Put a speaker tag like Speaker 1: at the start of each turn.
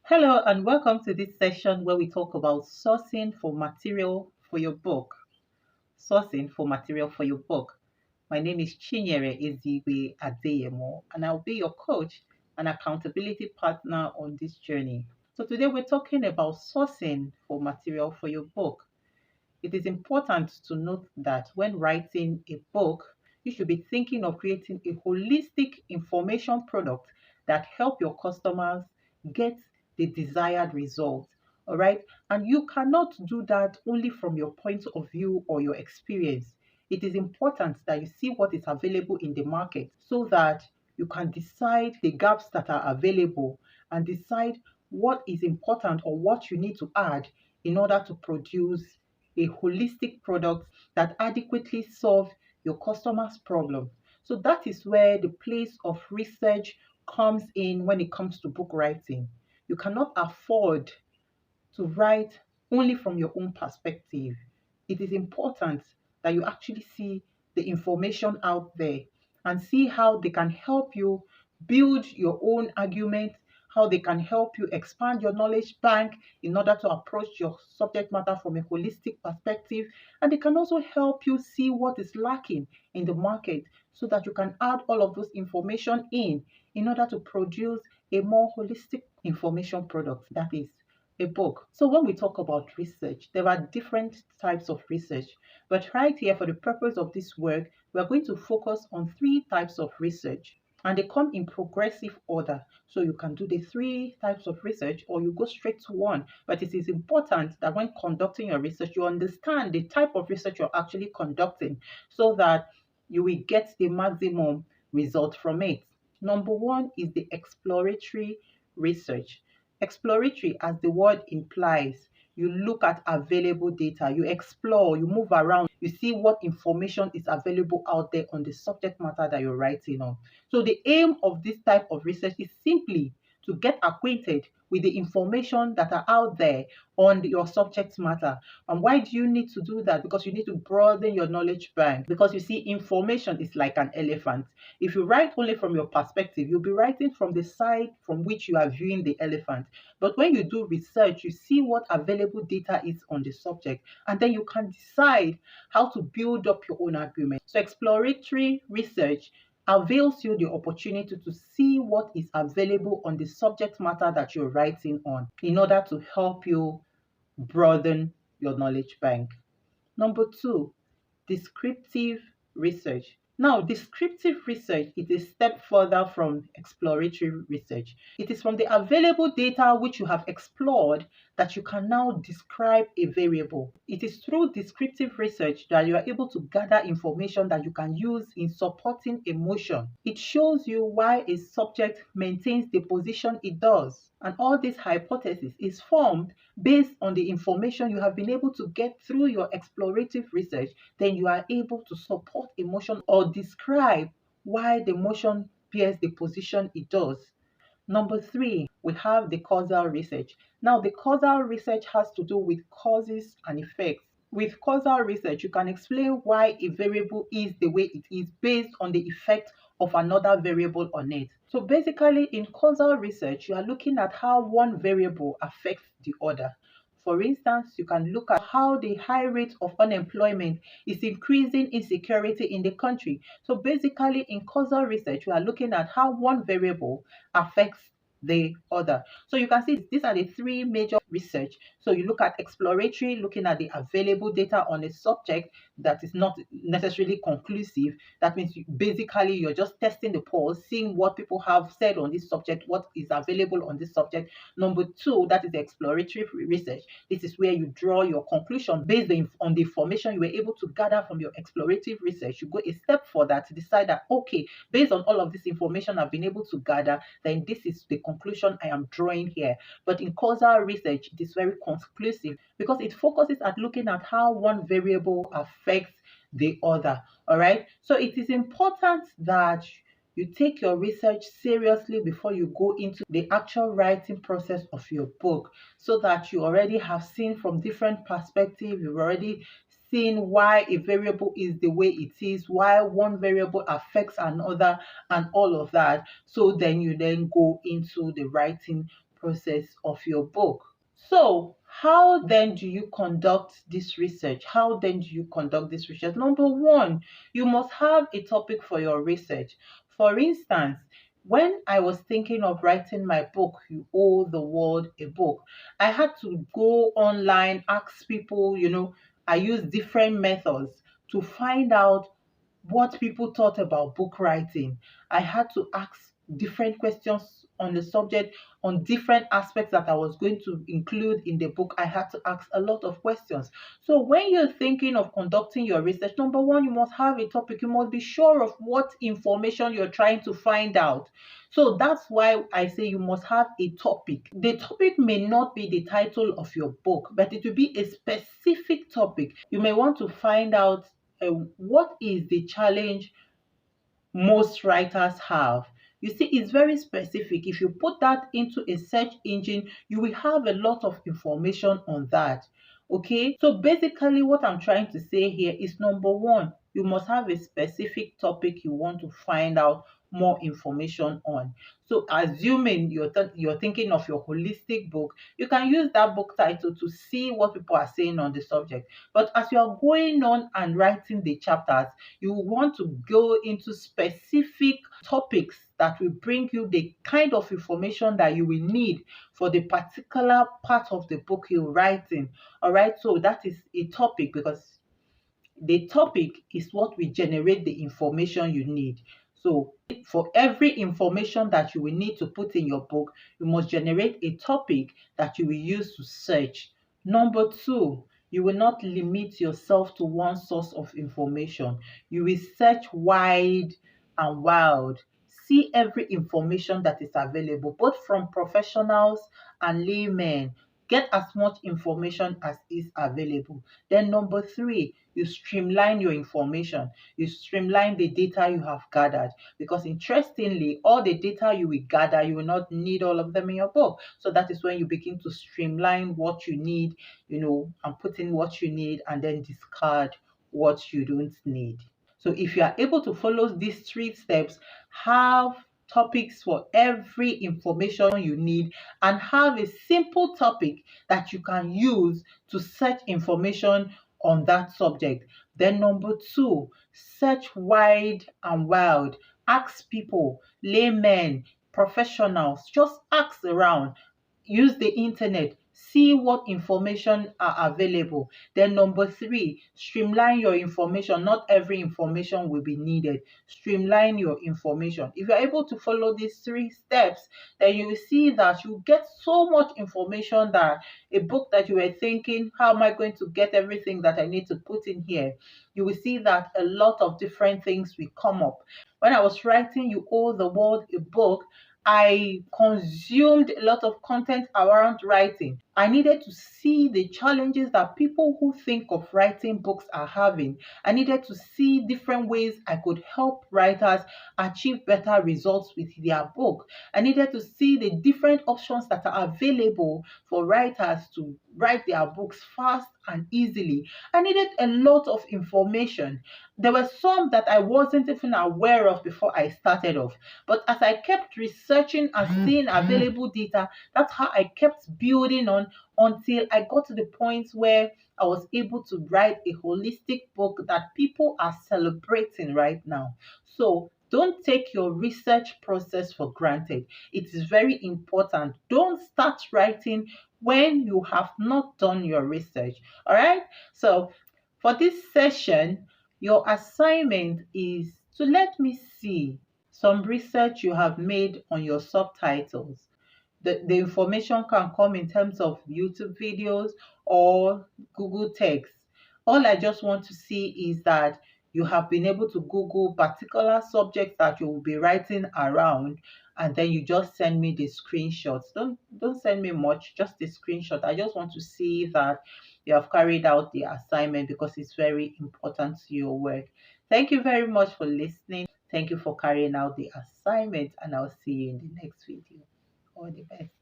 Speaker 1: Hello and welcome to this session where we talk about sourcing for material for your book. Sourcing for material for your book. My name is Chinyere Ezigwe Adeyemo and I'll be your coach and accountability partner on this journey. So today we're talking about sourcing for material for your book. It is important to note that when writing a book, you should be thinking of creating a holistic information product that help your customers get the desired result. All right. And you cannot do that only from your point of view or your experience. It is important that you see what is available in the market so that you can decide the gaps that are available and decide what is important or what you need to add in order to produce a holistic product that adequately solve your customer's problem. So that is where the place of research comes in when it comes to book writing. You cannot afford to write only from your own perspective. It is important that you actually see the information out there and see how they can help you build your own argument, how they can help you expand your knowledge bank in order to approach your subject matter from a holistic perspective. And they can also help you see what is lacking in the market so that you can add all of those information in order to produce a more holistic information product that is a book. So when we talk about research, there are different types of research. But right here, for the purpose of this work, we are going to focus on three types of research. And they come in progressive order. So you can do the three types of research or you go straight to one. But it is important that when conducting your research, you understand the type of research you're actually conducting so that you will get the maximum result from it. Number one is the exploratory research. Exploratory, as the word implies, you look at available data, you explore, you move around, you see what information is available out there on the subject matter that you're writing on. So the aim of this type of research is simply to get acquainted with the information that are out there on your subject matter. And why do you need to do that? Because you need to broaden your knowledge bank. Because you see, information is like an elephant. If you write only from your perspective, you'll be writing from the side from which you are viewing the elephant. But when you do research, you see what available data is on the subject, and then you can decide how to build up your own argument. So exploratory research avails you the opportunity to see what is available on the subject matter that you're writing on in order to help you broaden your knowledge bank. Number two, descriptive research. Now, descriptive research is a step further from exploratory research. It is from the available data which you have explored that you can now describe a variable. It is through descriptive research that you are able to gather information that you can use in supporting emotion. It shows you why a subject maintains the position it does. And all this hypothesis is formed based on the information you have been able to get through your explorative research. Then you are able to support emotion or describe why the emotion bears the position it does. Number three, we have the causal research. Now, the causal research has to do with causes and effects. With causal research, you can explain why a variable is the way it is based on the effect of another variable on it. So basically, in causal research, you are looking at how one variable affects the other. For instance, you can look at how the high rate of unemployment is increasing insecurity in the country. So basically, in causal research, we are looking at how one variable affects the other. So you can see these are the three major research. So you look at exploratory, looking at the available data on a subject that is not necessarily conclusive. That means basically you're just testing the polls, seeing what people have said on this subject, what is available on this subject. Number two, that is the exploratory research. This is where you draw your conclusion based on the information you were able to gather from your explorative research. You go a step further to decide that, okay, based on all of this information I've been able to gather, then this is the conclusion I am drawing here. But in causal research, it is very conclusive because it focuses at looking at how one variable affects the other. All right. So it is important that you take your research seriously before you go into the actual writing process of your book so that you already have seen from different perspectives, you've already seen why a variable is the way it is, why one variable affects another, and all of that. So then you then go into the writing process of your book. So, how then do you conduct this research? How then do you conduct this research? Number one, you must have a topic for your research. For instance, when I was thinking of writing my book, You Owe the World a Book, I had to go online, ask people, I used different methods to find out what people thought about book writing. I had to ask different questions on the subject, on different aspects that I was going to include in the book. I had to ask a lot of questions. So, when you're thinking of conducting your research, number one, you must have a topic. You must be sure of what information you're trying to find out. So, that's why I say you must have a topic. The topic may not be the title of your book, but it will be a specific topic. You may want to find out what is the challenge most writers have. You see, it's very specific. If you put that into a search engine, you will have a lot of information on that. Okay, so basically, what I'm trying to say here is number one, you must have a specific topic you want to find out more information on. So, assuming you're thinking of your holistic book, you can use that book title to see what people are saying on the subject. But as you are going on and writing the chapters, you want to go into specific topics that will bring you the kind of information that you will need for the particular part of the book you're writing. All right, so that is a topic, because the topic is what will generate the information you need. So, for every information that you will need to put in your book, you must generate a topic that you will use to search. Number two, you will not limit yourself to one source of information. You will search wide and wild. See every information that is available, both from professionals and laymen. Get as much information as is available. Then, number three, you streamline your information. You streamline the data you have gathered, because interestingly, all the data you will gather, you will not need all of them in your book. So that is when you begin to streamline what you need, and put in what you need, and then discard what you don't need. So if you are able to follow these three steps, have topics for every information you need, and have a simple topic that you can use to search information on that subject. Then number two, search wide and wild. Ask people, laymen, professionals, just ask around. Use the internet, see what information are available. Then number three, streamline your information. Not every information will be needed. Streamline your information. If you're able to follow these three steps, then you will see that you get so much information that a book that you were thinking, how am I going to get everything that I need to put in here? You will see that a lot of different things will come up. When I was writing You Owe the World a Book, I consumed a lot of content around writing. I needed to see the challenges that people who think of writing books are having. I needed to see different ways I could help writers achieve better results with their book. I needed to see the different options that are available for writers to write their books fast and easily. I needed a lot of information. There were some that I wasn't even aware of before I started off. But as I kept researching and seeing available data, that's how I kept building on until I got to the point where I was able to write a holistic book that people are celebrating right now. So don't take your research process for granted. It is very important. Don't start writing when you have not done your research. All right. So for this session, your assignment is to let me see some research you have made on your subtitles. The information can come in terms of YouTube videos or Google text. All I just want to see is that you have been able to Google particular subjects that you will be writing around, and then you just send me the screenshots. Don't send me much, just the screenshot. I just want to see that you have carried out the assignment, because it's very important to your work. Thank you very much for listening. Thank you for carrying out the assignment, and I'll see you in the next video. All the best.